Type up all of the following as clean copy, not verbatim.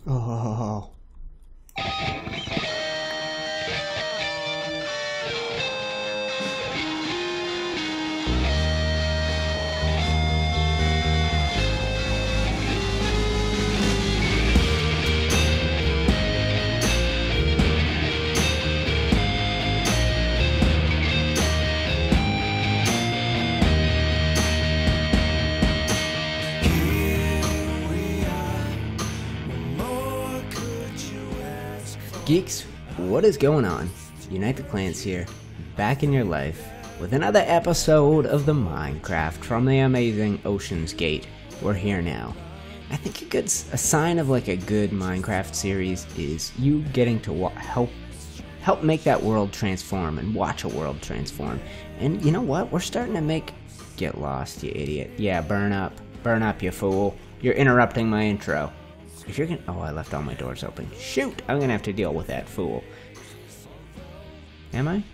Oh. Geeks, what is going on? UniteTheClans here, back in your life, with another episode of the Minecraft from the amazing Ocean's Gate. We're here now. I think a sign of like a good Minecraft series is you getting to help make that world transform and watch a world transform. And you know what? We're starting to get lost, you idiot. Yeah, burn up, you fool. You're interrupting my intro. If you're gonna... Oh, I left all my doors open. Shoot! I'm gonna have to deal with that fool. Am I?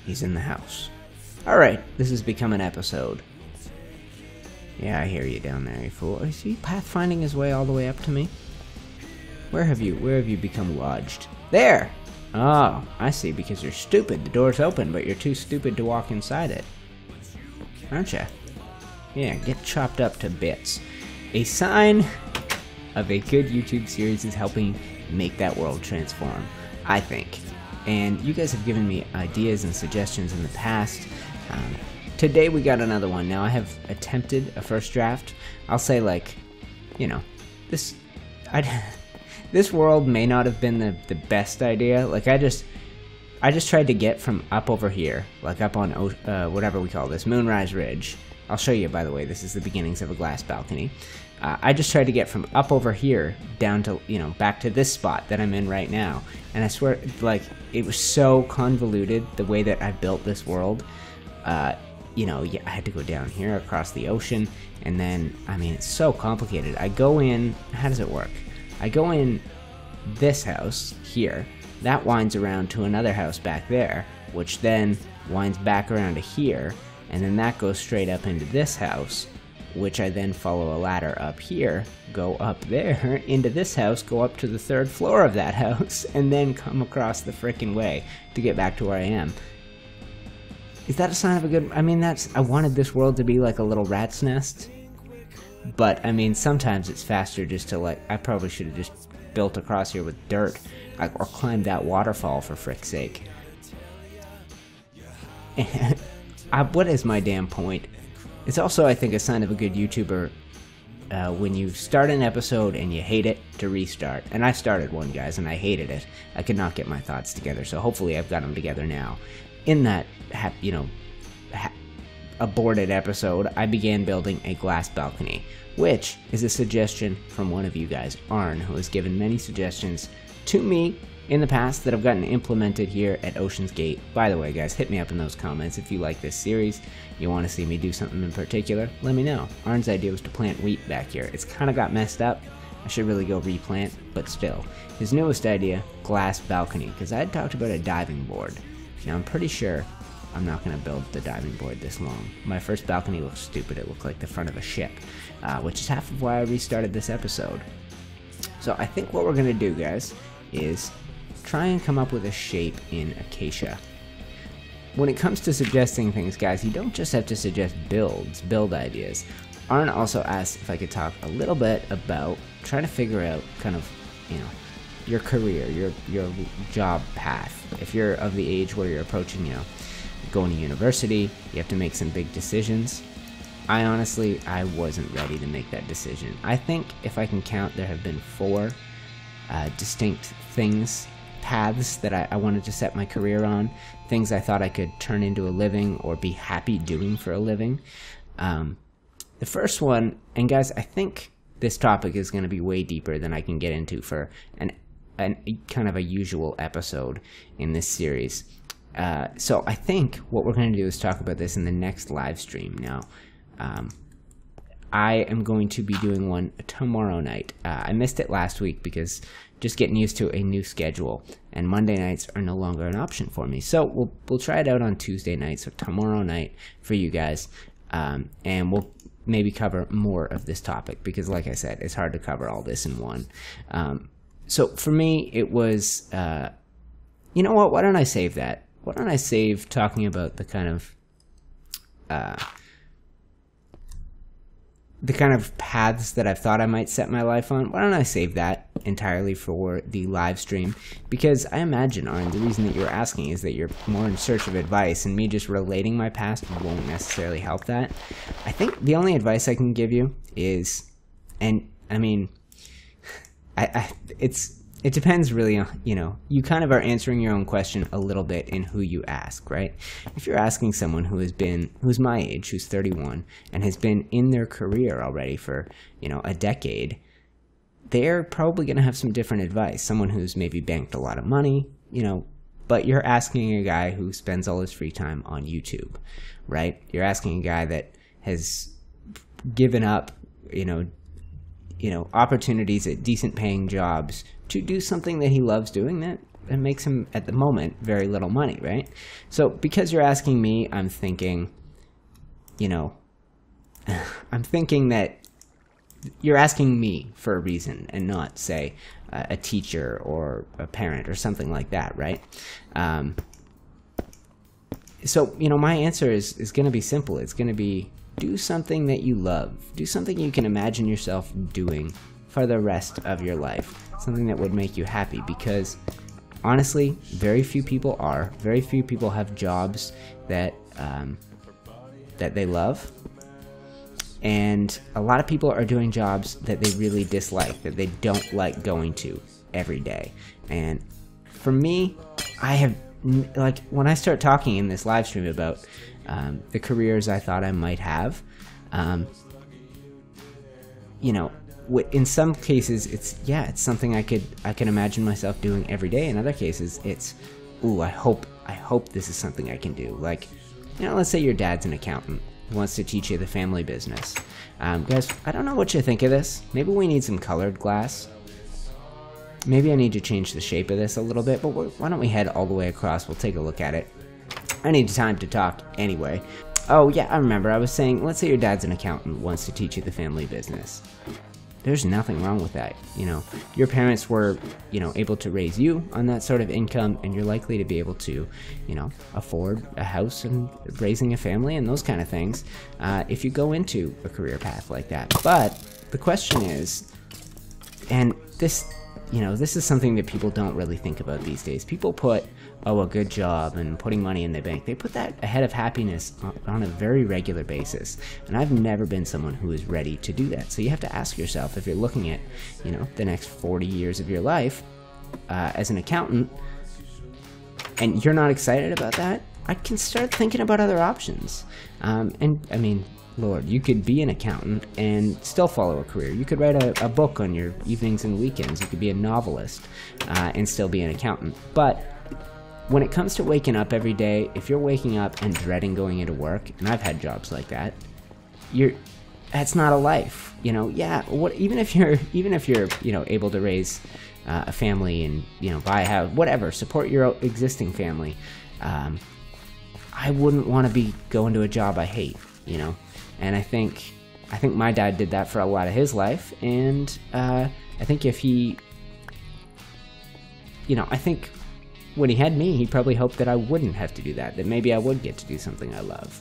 He's in the house. Alright, this has become an episode. Yeah, I hear you down there, you fool. Is he pathfinding his way all the way up to me? Where have you become lodged? There! Oh, I see, because you're stupid. The door's open, but you're too stupid to walk inside it. Aren't you? Yeah, get chopped up to bits. A sign of a good YouTube series is helping make that world transform, I think. And you guys have given me ideas and suggestions in the past. Today we got another one. Now I have attempted a first draft. I'll say, like, you know, this world may not have been the best idea. Like I just tried to get from up over here, like up on whatever we call this, Moonrise Ridge. I'll show you, by the way, this is the beginnings of a glass balcony. I just tried to get from up over here down to, you know, back to this spot that I'm in right now. And I swear, like, it was so convoluted, the way that I built this world. You know, yeah, I had to go down here across the ocean. And then, I mean, it's so complicated. I go in, how does it work? I go in this house here. That winds around to another house back there, which then winds back around to here. And then that goes straight up into this house, which I then follow a ladder up here, go up there, into this house, go up to the third floor of that house, and then come across the frickin' way to get back to where I am. Is that a sign of a good... I mean, I wanted this world to be like a little rat's nest. But, I mean, sometimes it's faster just to, like... I probably should have just built across here with dirt, or climbed that waterfall, for frick's sake. What is my damn point? It's also, I think, a sign of a good YouTuber when you start an episode and you hate it, to restart. And I started one, guys, and I hated it. I could not get my thoughts together, so hopefully I've got them together now. In that, you know, aborted episode, I began building a glass balcony, which is a suggestion from one of you guys, Arn, who has given many suggestions to me in the past that have gotten implemented here at Ocean's Gate. By the way, guys, hit me up in those comments if you like this series, you want to see me do something in particular, let me know. Arn's idea was to plant wheat back here. It's kind of got messed up. I should really go replant, but still. His newest idea, glass balcony, because I had talked about a diving board. Now, I'm pretty sure I'm not going to build the diving board this long. My first balcony looked stupid. It looked like the front of a ship, which is half of why I restarted this episode. So I think what we're going to do, guys, is try and come up with a shape in acacia. When it comes to suggesting things, guys, you don't just have to suggest build ideas. Arn also asked if I could talk a little bit about trying to figure out kind of, you know, your career, your job path. If you're of the age where you're approaching, you know, going to university, you have to make some big decisions. I honestly wasn't ready to make that decision. I think if I can count, there have been 4 distinct paths that I wanted to set my career on, things I thought I could turn into a living or be happy doing for a living. The first one, and guys, I think this topic is going to be way deeper than I can get into for an kind of a usual episode in this series. So I think what we're going to do is talk about this in the next live stream. Now, I am going to be doing one tomorrow night. I missed it last week because just getting used to a new schedule, and Monday nights are no longer an option for me. So we'll try it out on Tuesday night, so tomorrow night for you guys, and we'll maybe cover more of this topic because, like I said, it's hard to cover all this in one. So for me, it was, you know what? Why don't I save that? Why don't I save talking about the kind of paths that I've thought I might set my life on? Why don't I save that entirely for the live stream? Because I imagine, Arn, the reason that you're asking is that you're more in search of advice, and me just relating my past won't necessarily help that. I think the only advice I can give you is, and I mean, it depends really on, you know, you kind of are answering your own question a little bit in who you ask, right? If you're asking someone who's my age, who's 31, and has been in their career already for, you know, a decade, they're probably going to have some different advice. Someone who's maybe banked a lot of money, you know, but you're asking a guy who spends all his free time on YouTube, right? You're asking a guy that has given up, you know, opportunities at decent paying jobs to do something that he loves doing that makes him, at the moment, very little money, right? So because you're asking me, I'm thinking, you know, I'm thinking that you're asking me for a reason and not, say, a teacher or a parent or something like that, right? So, you know, my answer is going to be simple. It's going to be, do something that you love. Do something you can imagine yourself doing for the rest of your life. Something that would make you happy, because honestly, very few people have jobs that that they love, and a lot of people are doing jobs that they really dislike, that they don't like going to every day. And for me, I have, like, when I start talking in this live stream about the careers I thought I might have, you know, in some cases it's something I can imagine myself doing every day. In other cases it's, ooh, I hope this is something I can do. Like, you know, let's say your dad's an accountant who wants to teach you the family business. Guys, I don't know what you think of this. Maybe we need some colored glass. Maybe I need to change the shape of this a little bit, but why don't we head all the way across? We'll take a look at it. I need time to talk anyway. Oh yeah, I remember. I was saying, let's say your dad's an accountant, wants to teach you the family business. There's nothing wrong with that. You know, your parents were, you know, able to raise you on that sort of income, and you're likely to be able to, you know, afford a house and raising a family and those kind of things if you go into a career path like that. But the question is, and this, you know, this is something that people don't really think about these days. People put, oh, a good job and putting money in the bank, they put that ahead of happiness on a very regular basis. And I've never been someone who is ready to do that. So you have to ask yourself, if you're looking at, you know, the next 40 years of your life as an accountant, and you're not excited about that, I can start thinking about other options. And I mean, Lord, you could be an accountant and still follow a career. You could write a book on your evenings and weekends. You could be a novelist and still be an accountant. But when it comes to waking up every day, if you're waking up and dreading going into work, and I've had jobs like that, that's not a life. You know, yeah. Even if you're you know, able to raise a family and, you know, buy a house, whatever, support your existing family, I wouldn't want to be going to a job I hate. You know. And I think my dad did that for a lot of his life, and I think if he, you know, I think when he had me, he probably hoped that I wouldn't have to do that, that maybe I would get to do something I love.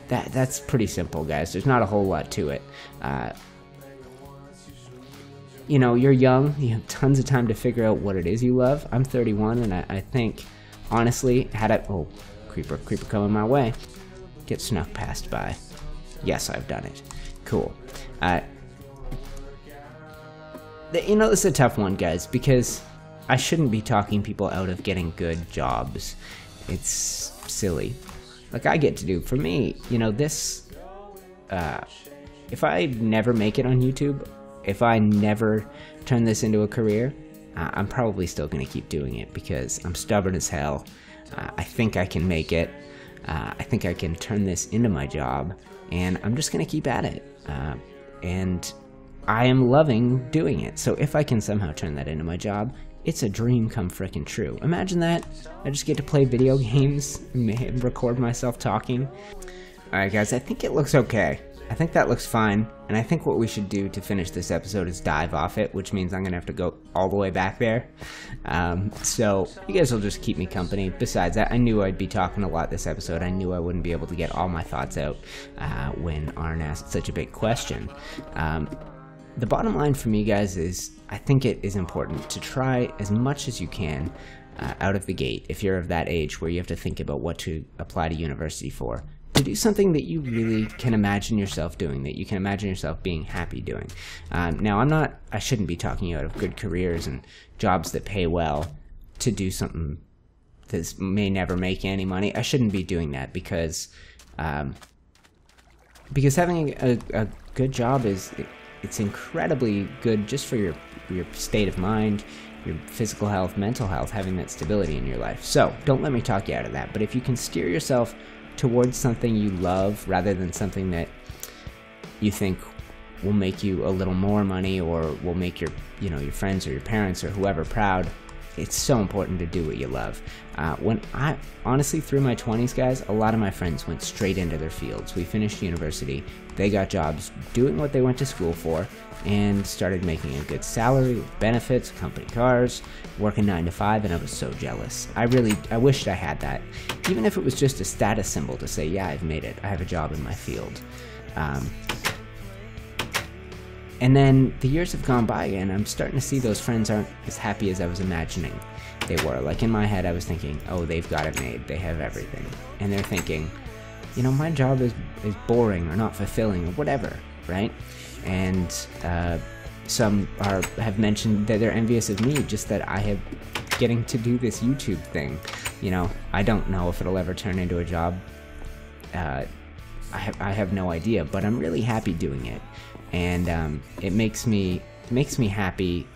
That's pretty simple, guys. There's not a whole lot to it. You know, you're young, you have tons of time to figure out what it is you love. I'm 31, and I think, honestly, oh, creeper coming my way. Get snuck past by. Yes, I've done it. Cool. You know, this is a tough one, guys, because I shouldn't be talking people out of getting good jobs. It's silly. Like, I get to do, for me, you know, this, if I never make it on YouTube, if I never turn this into a career, I'm probably still going to keep doing it because I'm stubborn as hell. I think I can make it. I think I can turn this into my job, and I'm just going to keep at it. And I am loving doing it. So if I can somehow turn that into my job, it's a dream come frickin' true. Imagine that. I just get to play video games and record myself talking. Alright guys, I think it looks okay. I think that looks fine, and I think what we should do to finish this episode is dive off it, which means I'm going to have to go all the way back there. So you guys will just keep me company. Besides that, I knew I'd be talking a lot this episode. I knew I wouldn't be able to get all my thoughts out when Arn asked such a big question. The bottom line for me, guys, is I think it is important to try as much as you can out of the gate, if you're of that age where you have to think about what to apply to university for, to do something that you really can imagine yourself doing, that you can imagine yourself being happy doing. Now, I shouldn't be talking out of good careers and jobs that pay well to do something that may never make any money. I shouldn't be doing that because having a good job it's incredibly good just for your state of mind, your physical health, mental health, having that stability in your life. So don't let me talk you out of that. But if you can steer yourself towards something you love rather than something that you think will make you a little more money or will make your friends or your parents or whoever proud, it's so important to do what you love. When I honestly, through my 20s, guys, a lot of my friends went straight into their fields. We finished university, they got jobs doing what they went to school for, and started making a good salary with benefits, company cars, working 9 to 5, and I was so jealous. I wished I had that, even if it was just a status symbol to say, yeah, I've made it, I have a job in my field. And then the years have gone by, and I'm starting to see those friends aren't as happy as I was imagining they were. Like, in my head, I was thinking, oh, they've got it made, they have everything. And they're thinking, my job is boring or not fulfilling or whatever, right? And some have mentioned that they're envious of me, just that I have getting to do this YouTube thing. I don't know if it'll ever turn into a job. I have no idea, but I'm really happy doing it. And it makes me happy.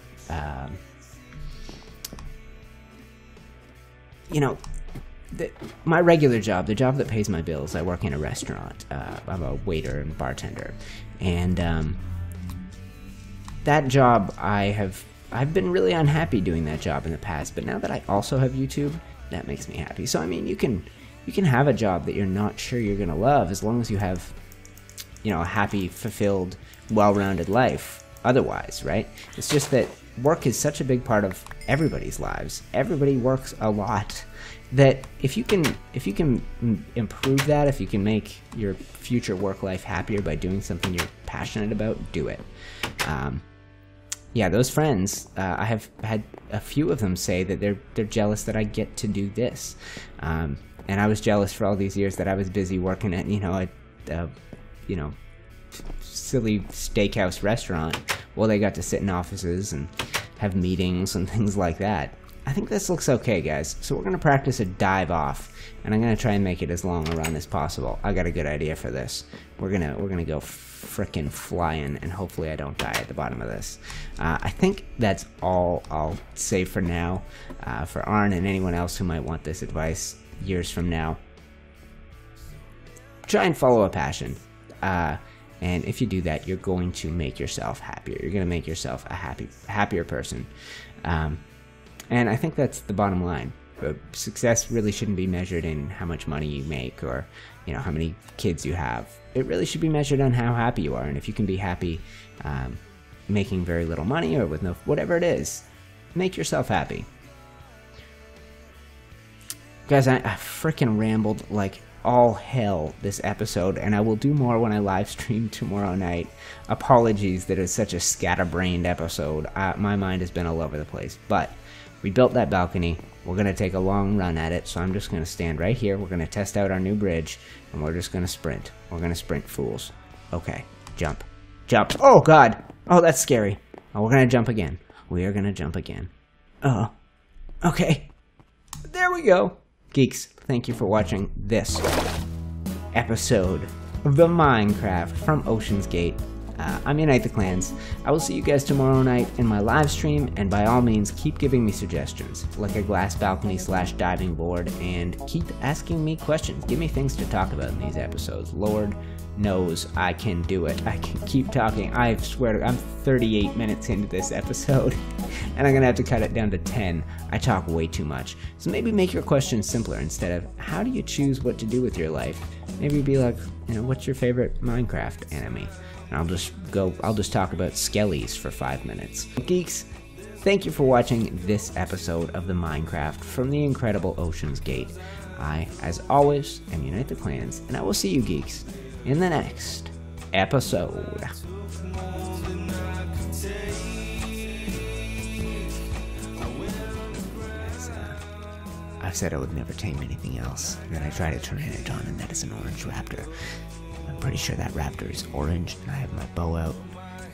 My regular job, the job that pays my bills, I work in a restaurant. I'm a waiter and bartender, and that job I've been really unhappy doing that job in the past. But now that I also have YouTube, that makes me happy. So I mean, you can have a job that you're not sure you're gonna love, as long as you have a happy, fulfilled, well-rounded life otherwise, right? It's just that work is such a big part of everybody's lives. Everybody works a lot, that if you can improve that, if you can make your future work life happier by doing something you're passionate about, do it. Yeah, those friends, I have had a few of them say that they're jealous that I get to do this. And I was jealous for all these years that I was busy working at silly steakhouse restaurant while they got to sit in offices and have meetings and things like that. I think this looks okay, guys. So we're going to practice a dive off, and I'm going to try and make it as long a run as possible. I got a good idea for this. We're gonna go frickin' flying, and hopefully I don't die at the bottom of this. I think that's all I'll say for now. For Arn and anyone else who might want this advice years from now, try and follow a passion. And if you do that, you're going to make yourself happier. You're going to make yourself a happier person. And I think that's the bottom line. Success really shouldn't be measured in how much money you make or how many kids you have. It really should be measured on how happy you are. And if you can be happy making very little money or with no, whatever it is, make yourself happy. Guys, I freaking rambled like all hell this episode, and I will do more when I live stream tomorrow night. Apologies that it's such a scatterbrained episode. My mind has been all over the place, but we built that balcony. We're going to take a long run at it, so I'm just going to stand right here. We're going to test out our new bridge, and we're just going to sprint. We're going to sprint, fools. Okay, jump. Jump. Oh, God. Oh, that's scary. Oh, we're going to jump again. We are going to jump again. Oh, okay. There we go. Geeks, thank you for watching this episode of the Minecraft from Ocean's Gate. I'm UniteTheClans. I will see you guys tomorrow night in my live stream, and by all means, keep giving me suggestions, like a glass balcony / diving board, and keep asking me questions. Give me things to talk about in these episodes. Lord knows I can do it. I can keep talking. I swear to God, I'm 38 minutes into this episode, and I'm going to have to cut it down to 10. I talk way too much. So maybe make your questions simpler. Instead of, how do you choose what to do with your life? maybe be like, you know, what's your favorite Minecraft enemy? And I'll just talk about skellies for 5 minutes. Geeks, thank you for watching this episode of the Minecraft from the incredible Ocean's Gate. I, as always, am UniteTheClans, and I will see you geeks in the next episode. I said I would never tame anything else, and then I try to turn it on, and that is an orange raptor. I'm pretty sure that raptor is orange, and I have my bow out.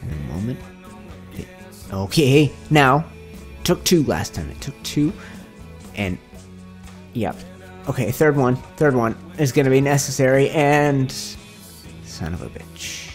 In a moment. Okay, now, took 2 last time. It took 2, and yep. Okay, third one is gonna be necessary, and son of a bitch.